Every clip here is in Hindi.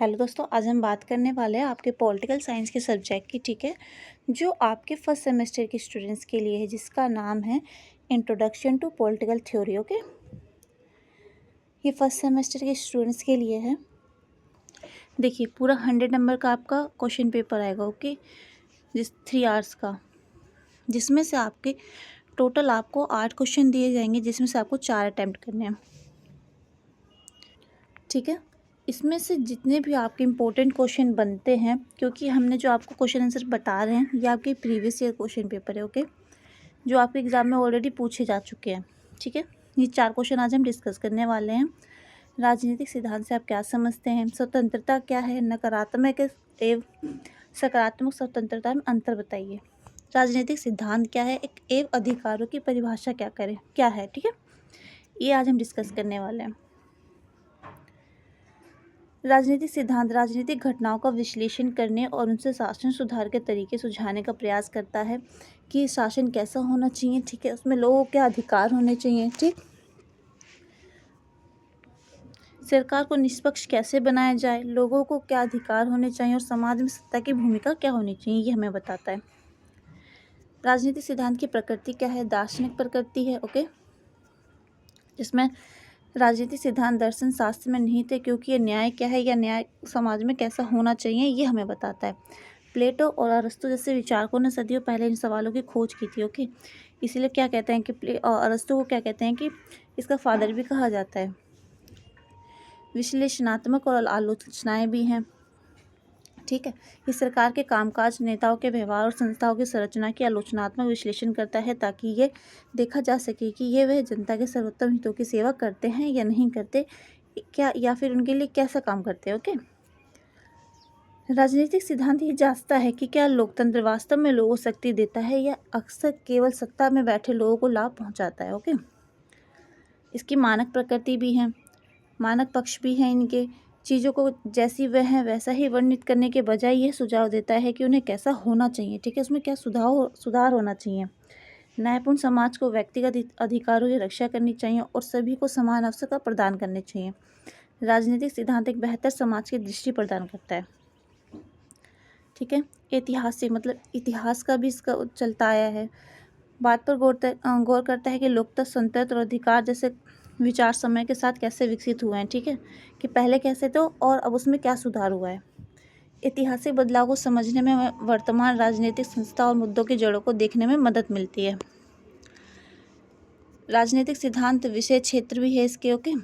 हेलो दोस्तों, आज हम बात करने वाले हैं आपके पॉलिटिकल साइंस के सब्जेक्ट की। ठीक है, जो आपके फर्स्ट सेमेस्टर के स्टूडेंट्स के लिए है, जिसका नाम है introduction to political theory. Okay, ये फर्स्ट सेमेस्टर के स्टूडेंट्स के लिए है। देखिए, पूरा 100 नंबर का आपका क्वेश्चन पेपर आएगा। ओके, 3 आवर्स का, जिसमें से आपके टोटल आपको 8 क्वेश्चन दिए जाएंगे, जिसमें से आपको 4 अटैम्प्ट करने हैं। ठीक है, इसमें से जितने भी आपके इम्पोर्टेंट क्वेश्चन बनते हैं, क्योंकि हमने जो आपको क्वेश्चन आंसर बता रहे हैं ये आपके प्रीवियस ईयर क्वेश्चन पेपर है। ओके, जो आपके एग्ज़ाम में ऑलरेडी पूछे जा चुके हैं। ठीक है, ये 4 क्वेश्चन आज हम डिस्कस करने वाले हैं। राजनीतिक सिद्धांत से आप क्या समझते हैं, स्वतंत्रता क्या है, नकारात्मक एवं सकारात्मक स्वतंत्रता में अंतर बताइए, राजनीतिक सिद्धांत क्या है, एक एवं अधिकारों की परिभाषा क्या है। ठीक है, ये आज हम डिस्कस करने वाले हैं। राजनीतिक सिद्धांत राजनीतिक घटनाओं का विश्लेषण करने और उनसे शासन सुधार के तरीके सुझाने का प्रयास करता है कि शासन कैसा होना चाहिए। ठीक है, उसमें लोगों के अधिकार होने चाहिए। ठीक, सरकार को निष्पक्ष कैसे बनाया जाए, लोगों को क्या अधिकार होने चाहिए और समाज में सत्ता की भूमिका क्या होनी चाहिए, ये हमें बताता है। राजनीतिक सिद्धांत की प्रकृति क्या है, दार्शनिक प्रकृति है। ओके, जिसमें राजनीतिक सिद्धांत दर्शन शास्त्र में निहित है, क्योंकि ये न्याय क्या है या न्याय समाज में कैसा होना चाहिए ये हमें बताता है। प्लेटो और अरस्तु जैसे विचारकों ने सदियों पहले इन सवालों की खोज की थी। ओके, इसीलिए क्या कहते हैं कि अरस्तु को क्या कहते हैं कि इसका फादर भी कहा जाता है। विश्लेषणात्मक और आलोचनाएं भी हैं। ठीक है, ये सरकार के कामकाज, नेताओं के व्यवहार और संस्थाओं की संरचना की आलोचनात्मक विश्लेषण करता है, ताकि ये देखा जा सके कि ये वह जनता के सर्वोत्तम हितों की सेवा करते हैं या नहीं करते, क्या या फिर उनके लिए कैसा काम करते हैं। ओके, राजनीतिक सिद्धांत ये जांचता है कि क्या लोकतंत्र वास्तव में लोगों को शक्ति देता है या अक्सर केवल सत्ता में बैठे लोगों को लाभ पहुंचाता है। ओके, इसकी मानक प्रकृति भी है, मानक पक्ष भी हैं इनके। चीज़ों को जैसी वह है वैसा ही वर्णित करने के बजाय यह सुझाव देता है कि उन्हें कैसा होना चाहिए। ठीक है, उसमें क्या सुधार होना चाहिए। न्यायपूर्ण समाज को व्यक्तिगत अधिकारों की रक्षा करनी चाहिए और सभी को समान अवसर का प्रदान करने चाहिए। राजनीतिक सिद्धांत एक बेहतर समाज की दृष्टि प्रदान करता है। ठीक है, ऐतिहासिक मतलब इतिहास का भी इसका चलता आया है। बात पर गौर करता है कि लोकतंत्र, स्वतंत्रता और अधिकार जैसे विचार समय के साथ कैसे विकसित हुए हैं। ठीक है, कि पहले कैसे थे और अब उसमें क्या सुधार हुआ है। ऐतिहासिक बदलाव को समझने में वर्तमान राजनीतिक संस्था और मुद्दों की जड़ों को देखने में मदद मिलती है। राजनीतिक सिद्धांत विषय क्षेत्र भी है इसके। ओके,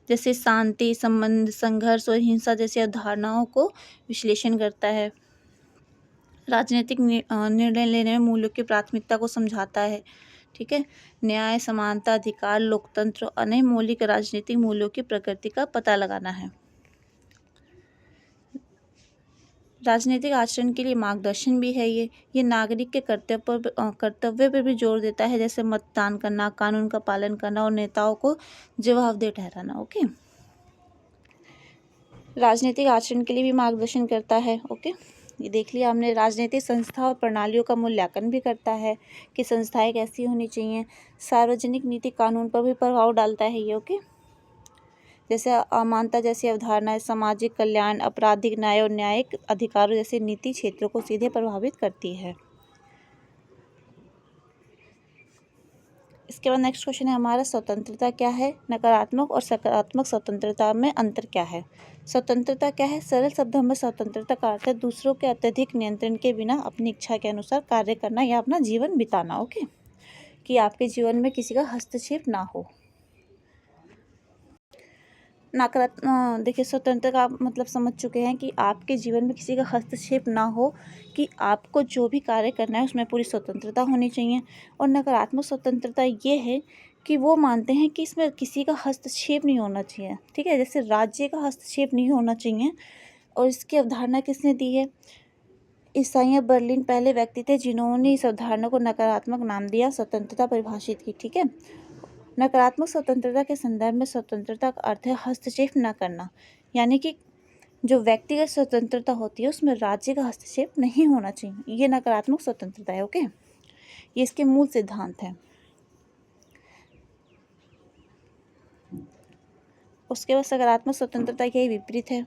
जैसे शांति, संबंध, संघर्ष और हिंसा जैसी अवधारणाओं को विश्लेषण करता है। राजनीतिक निर्णय लेने में मूल्यों की प्राथमिकता को समझाता है। ठीक है, न्याय, समानता, अधिकार, लोकतंत्र और अन्य मौलिक राजनीतिक मूल्यों की प्रकृति का पता लगाना है। राजनीतिक आचरण के लिए मार्गदर्शन भी है ये नागरिक के कर्तव्य पर भी जोर देता है, जैसे मतदान करना, कानून का पालन करना और नेताओं को जवाबदेह ठहराना। ओके, राजनीतिक आचरण के लिए भी मार्गदर्शन करता है। ओके, ये देख लिया हमने। राजनीतिक संस्था और प्रणालियों का मूल्यांकन भी करता है कि संस्थाएं कैसी होनी चाहिए। सार्वजनिक नीति कानून पर भी प्रभाव डालता है ये। ओके, जैसे अमानता जैसी अवधारणाएं सामाजिक कल्याण, आपराधिक न्याय और न्यायिक अधिकारों जैसे नीति क्षेत्रों को सीधे प्रभावित करती है। इसके बाद नेक्स्ट क्वेश्चन है हमारा, स्वतंत्रता क्या है, नकारात्मक और सकारात्मक स्वतंत्रता में अंतर क्या है। स्वतंत्रता क्या है, सरल शब्दों में स्वतंत्रता का अर्थ है दूसरों के अत्यधिक नियंत्रण के बिना अपनी इच्छा के अनुसार कार्य करना या अपना जीवन बिताना। ओके, कि आपके जीवन में किसी का हस्तक्षेप ना हो। नकारात्मक देखिए, स्वतंत्रता का मतलब समझ चुके हैं कि आपके जीवन में किसी का हस्तक्षेप ना हो, कि आपको जो भी कार्य करना है उसमें पूरी स्वतंत्रता होनी चाहिए। और नकारात्मक स्वतंत्रता ये है कि वो मानते हैं कि इसमें किसी का हस्तक्षेप नहीं होना चाहिए। ठीक है, जैसे राज्य का हस्तक्षेप नहीं होना चाहिए। और इसकी अवधारणा किसने दी है, ईसाइया बर्लिन पहले व्यक्ति थे जिन्होंने इस अवधारणा को नकारात्मक नाम दिया, स्वतंत्रता परिभाषित की। ठीक है, नकारात्मक स्वतंत्रता के संदर्भ में स्वतंत्रता का अर्थ है हस्तक्षेप न करना, यानी कि जो व्यक्तिगत स्वतंत्रता होती है उसमें राज्य का हस्तक्षेप नहीं होना चाहिए। ये नकारात्मक स्वतंत्रता है। ओके, ये इसके मूल सिद्धांत हैं। उसके बाद सकारात्मक स्वतंत्रता के विपरीत है।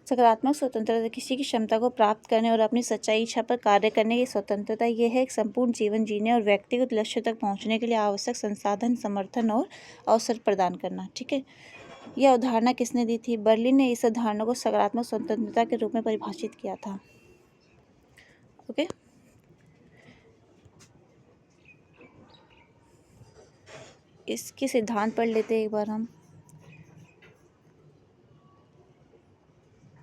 सकारात्मक स्वतंत्रता किसी की क्षमता को प्राप्त करने और अपनी सच्चाई इच्छा पर कार्य करने की स्वतंत्रता। यह है एक संपूर्ण जीवन जीने और व्यक्तिगत लक्ष्य तक पहुंचने के लिए आवश्यक संसाधन, समर्थन और अवसर प्रदान करना। ठीक है, यह अवधारणा किसने दी थी? बर्लिन ने इस अवधारणा को सकारात्मक स्वतंत्रता के रूप में परिभाषित किया था। ओके, इसके सिद्धांत पढ़ लेते हैं एक बार हम।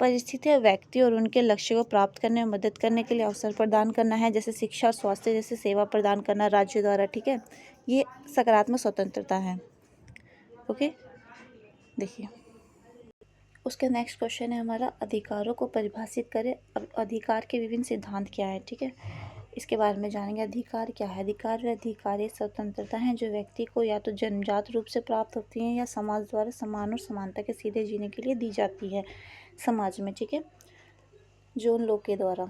परिस्थितियाँ व्यक्ति और उनके लक्ष्य को प्राप्त करने में मदद करने के लिए अवसर प्रदान करना है, जैसे शिक्षा और स्वास्थ्य जैसे सेवा प्रदान करना राज्य द्वारा। ठीक है, ये सकारात्मक स्वतंत्रता है। ओके, देखिए उसके नेक्स्ट क्वेश्चन है हमारा, अधिकारों को परिभाषित करें। अब अधिकार के विभिन्न सिद्धांत क्या है? ठीक है, इसके बारे में जानेंगे। अधिकार क्या है? अधिकार व अधिकार ये स्वतंत्रता है जो व्यक्ति को या तो जन्मजात रूप से प्राप्त होती हैं या समाज द्वारा समान और समानता के सीधे जीने के लिए दी जाती है समाज में। ठीक है, जो उन लोग के द्वारा।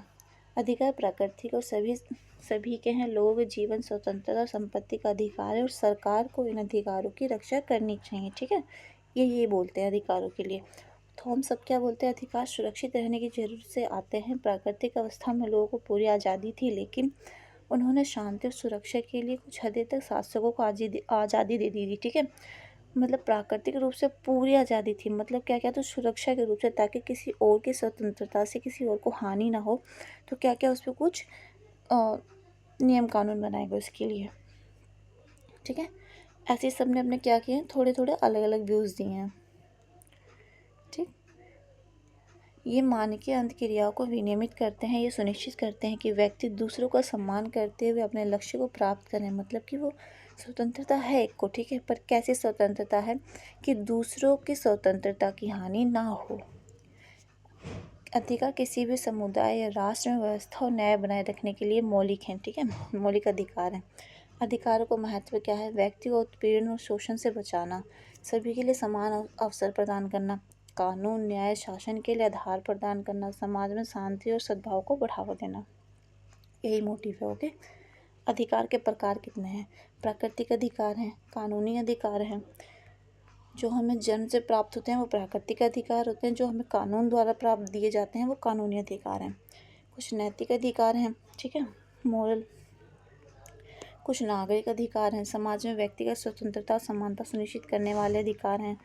अधिकार प्राकृतिक और सभी के हैं। लोगों के जीवन, स्वतंत्रता और संपत्ति का अधिकार है और सरकार को इन अधिकारों की रक्षा करनी चाहिए। ठीक है, ये बोलते हैं अधिकारों के लिए। तो हम सब क्या बोलते हैं? अधिकार सुरक्षित रहने की जरूरत से आते हैं। प्राकृतिक अवस्था में लोगों को पूरी आज़ादी थी, लेकिन उन्होंने शांति और सुरक्षा के लिए कुछ हद तक शासकों को आज़ादी दे दी थी। ठीक है, मतलब प्राकृतिक रूप से पूरी आज़ादी थी, मतलब क्या क्या? तो सुरक्षा के रूप से, ताकि किसी और की स्वतंत्रता से किसी और को हानि ना हो। तो क्या क्या उस पर कुछ नियम कानून बनाए गए उसके लिए। ठीक है, ऐसे सब ने अपने क्या किए हैं, थोड़े थोड़े अलग अलग व्यूज़ दिए हैं। ठीक, ये मानकीय अंत क्रियाओं को विनियमित करते हैं। ये सुनिश्चित करते हैं कि व्यक्ति दूसरों का सम्मान करते हुए अपने लक्ष्य को प्राप्त करें। मतलब कि वो स्वतंत्रता है एक को। ठीक है, पर कैसी स्वतंत्रता है? कि दूसरों की स्वतंत्रता की हानि ना हो। अधिकार किसी भी समुदाय या राष्ट्र में व्यवस्था और न्याय बनाए रखने के लिए मौलिक हैं। ठीक है, मौलिक अधिकार हैं। अधिकारों का महत्व क्या है? व्यक्ति को उत्पीड़न और शोषण से बचाना, सभी के लिए समान अवसर प्रदान करना, कानून, न्याय, शासन के लिए आधार प्रदान करना, समाज में शांति और सद्भाव को बढ़ावा देना, यही मोटिव है। ओके, अधिकार के प्रकार कितने हैं? प्राकृतिक अधिकार हैं, कानूनी अधिकार हैं, जो हमें जन्म से प्राप्त होते हैं वो प्राकृतिक अधिकार होते हैं, जो हमें कानून द्वारा प्राप्त दिए जाते हैं वो कानूनी अधिकार हैं। कुछ नैतिक अधिकार हैं, ठीक है, मोरल। कुछ नागरिक अधिकार हैं, समाज में व्यक्तिगत स्वतंत्रता समानता सुनिश्चित करने वाले अधिकार हैं।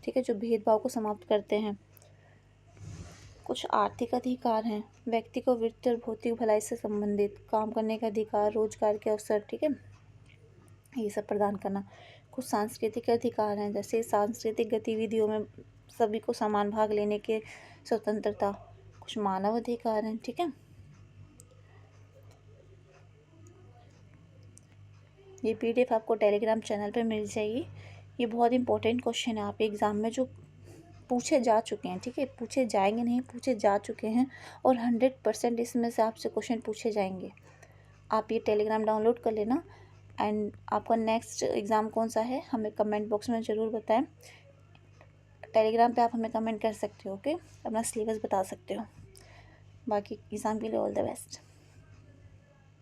ठीक है, जो भेदभाव को समाप्त करते हैं। कुछ आर्थिक अधिकार हैं, व्यक्ति को वित्तीय और भौतिक भलाई से संबंधित काम करने का अधिकार, रोजगार के अवसर, ठीक है, ये सब प्रदान करना। कुछ सांस्कृतिक अधिकार हैं, जैसे सांस्कृतिक गतिविधियों में सभी को समान भाग लेने के स्वतंत्रता। कुछ मानव अधिकार हैं, ठीक है। ये PDF आपको टेलीग्राम चैनल पे मिल जाएगी। ये बहुत इंपॉर्टेंट क्वेश्चन है आपके एग्ज़ाम में, जो पूछे जा चुके हैं। ठीक है, पूछे जाएंगे नहीं, पूछे जा चुके हैं, और 100% इसमें से आपसे क्वेश्चन पूछे जाएंगे। आप ये टेलीग्राम डाउनलोड कर लेना। एंड आपका नेक्स्ट एग्ज़ाम कौन सा है हमें कमेंट बॉक्स में ज़रूर बताएं। टेलीग्राम पे आप हमें कमेंट कर सकते हो। ओके, अपना सिलेबस बता सकते हो। बाकी एग्ज़ाम के लिए ऑल द बेस्ट।